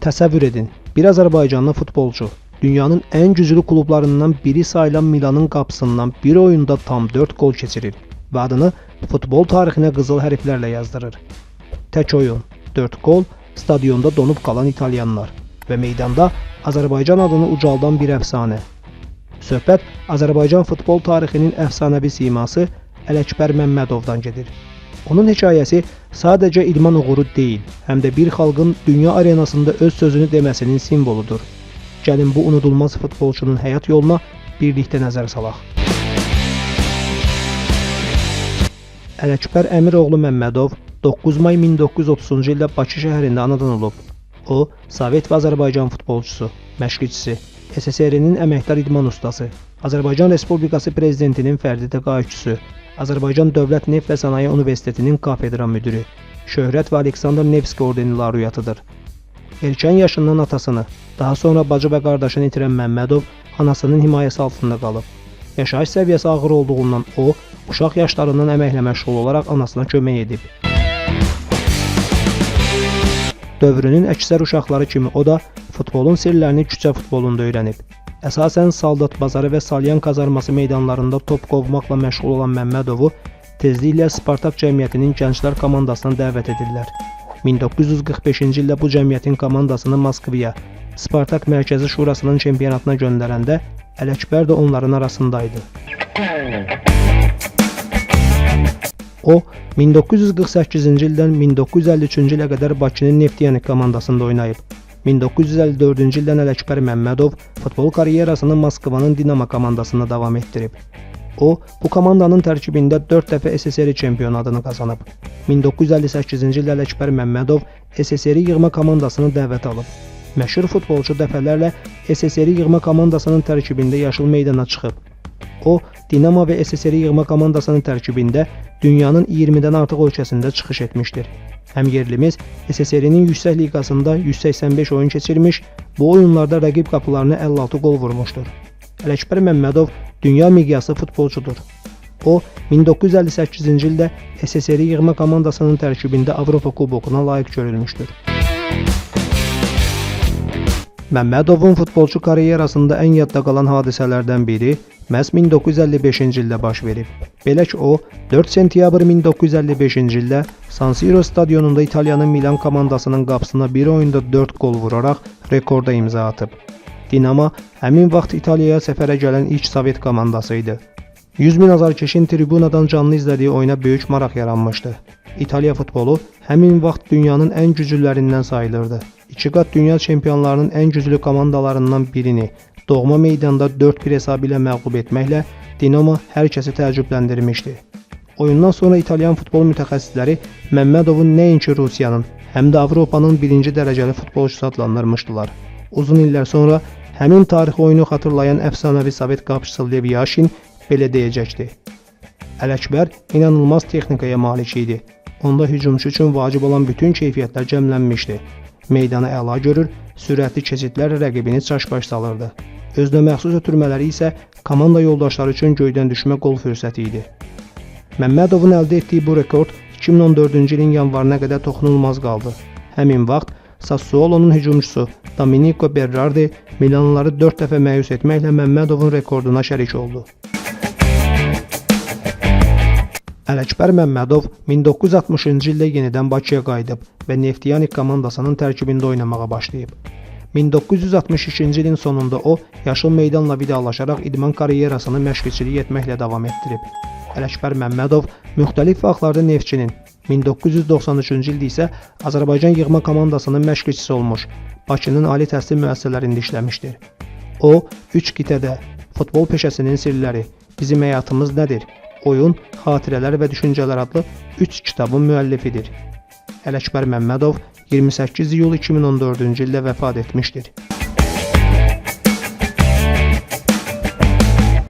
Təsəvvür edin, bir Azərbaycanlı futbolcu dünyanın ən güclü klublarından biri sayılan Milanın qapısından bir oyunda tam 4 gol keçirir və adını futbol tarixinə qızıl hərflərlə yazdırır. Tək oyun, 4 gol, stadionda donub qalan İtalyanlar və meydanda Azərbaycan adını ucaldan bir əfsanə. Söhbət Azərbaycan futbol tarixinin əfsanəvi siması Ələkbər Məmmədovdan gedir. Onun hekayəsi sadəcə idman uğuru deyil, həm də bir xalqın dünya arenasında öz sözünü deməsinin simvoludur. Gəlin bu unudulmaz futbolçunun həyat yoluna birlikdə nəzər salaq. Ələkbər Əmiroğlu Məmmədov 9 may 1930-cu ildə Bakı şəhərində anadan olub. O, Sovet və Azərbaycan futbolçusu, məşqçisi, SSR-nin əməkdar idman ustası, Azərbaycan Respublikası Prezidentinin fərdi təqaüdçüsü, Azərbaycan Dövlət Neft və Sənaye Universitetinin kafedra müdürü, Şöhrət və Aleksandr Nevski ordeni laureatıdır. Erkən yaşından atasını, daha sonra bacı və qardaşını itirən Məmmədov anasının himayəsi altında qalıb. Yaşayış səviyyəsi ağır olduğundan o, uşaq yaşlarından əməklə məşğul olaraq anasına kömək edib. Dövrünün əksər uşaqları kimi o da futbolun sirlərini küçə futbolunda öyrənib. Əsasən Saldat bazarı və Salyan kazarması meydanlarında top qovmaqla məşğul olan Məmmədovu tezliklə Spartak cəmiyyətinin gənclər komandasına dəvət edirlər. 1945-ci ildə bu cəmiyyətin komandasını Moskvaya, Spartak Mərkəzi Şurasının çempionatına göndərəndə Ələkbər də onların arasındaydı. O, 1948-ci ildən 1953-cü ilə qədər Bakının Neftiyanik komandasında oynayıb. 1954-cü ildən Ələkbər Məmmədov futbol karyerasını Moskvanın Dinamo komandasında davam etdirib. O, bu komandanın tərkibində 4 dəfə SSR çempionu adını qazanıb. 1958-ci ildə Ələkbər Məmmədov SSR yığma komandasına dəvət alıb. Məşhur futbolçu dəfələrlə SSR yığma komandasının tərkibində yaşıl meydana çıxıb. O, Dinamo və SSR yığma komandasının tərkibində dünyanın 20-dən artıq ölkəsində çıxış etmişdir. Həm yerlimiz SSR-nin yüksək liqasında 185 oyun keçirmiş, bu oyunlarda rəqib qapılarına 56 gol vurmuşdur. Ələkbər Məmmədov dünya miqyaslı futbolçudur. O, 1958-ci ildə SSR yığma komandasının tərkibində Avropa kubokuna layiq görülmüşdür. Məmmədovun futbolçu karyerasında ən yadda qalan hadisələrdən biri məhz 1955-ci ildə baş verib. Belə ki, o, 4 sentyabr 1955-ci ildə San Siro stadionunda İtaliyanın Milan komandasının qapısına bir oyunda 4 gol vuraraq rekorda imza atıb. Dinamo həmin vaxt İtaliyaya səfərə gələn ilk Sovet komandası idi. 100 min azarkeşin tribunadan canlı izlədiyi oyuna böyük maraq yaranmışdı. İtaliya futbolu həmin vaxt dünyanın ən güclülərindən sayılırdı. 2 qat dünya çempionlarının ən güclü komandalarından birini doğma meydanda 4-1 hesabı ilə məğlub etməklə Dinamo hər kəsi təəccübləndirmişdi. Oyundan sonra İtalyan futbol mütəxəssisləri Məmmədovun nəinki Rusiyanın, həm də Avropanın birinci dərəcəli futbolçusu adlandırmışdılar. Uzun illər sonra həmin tarixi oyunu xatırlayan əfsanəvi Sovet qapıçısı Lev Yashin belə deyəcəkdi. Ələkbər inanılmaz texnikaya malik idi. Onda hücumçu üçün vacib olan bütün keyfiyyətlər cəmlənmişdi. Meydanı əla görür, sürətli keçidlər rəqibini çaş-baş salırdı. Özünə məxsus ötürmələri isə komanda yoldaşları üçün göydən düşmə qol fürsəti idi. Məmmədovun əldə etdiyi bu rekord 2014-cü ilin yanvarına qədər toxunulmaz qaldı. Həmin vaxt Sassuolo'nun hücumçusu Domenico Berardi Milanlıları 4 dəfə məyus etməklə Məmmədovun rekorduna şərik oldu. Ələkbər Məmmədov 1960-cı ildə yenidən Bakıya qayıdıb və Neftiyanik komandasının tərkibində oynamağa başlayıb. 1962-ci ilin sonunda o, yaşıl meydanla vidalaşaraq idman karyerasını məşqçilik etməklə davam etdirib. Ələkbər Məmmədov müxtəlif vaxtlarda Neftçinin, 1993-cü ildə isə Azərbaycan yığma komandasının məşqçisi olmuş, Bakının ali təhsil müəssisələrində işləmişdir. O, 3 qitədə futbol peşəsinin sirləri, bizim həyatımız nədir, oyun, xatirələr və düşüncələr adlı 3 kitabın müəllifidir. Ələkbər Məmmədov 28 iyul 2014-cü ildə vəfat etmişdir.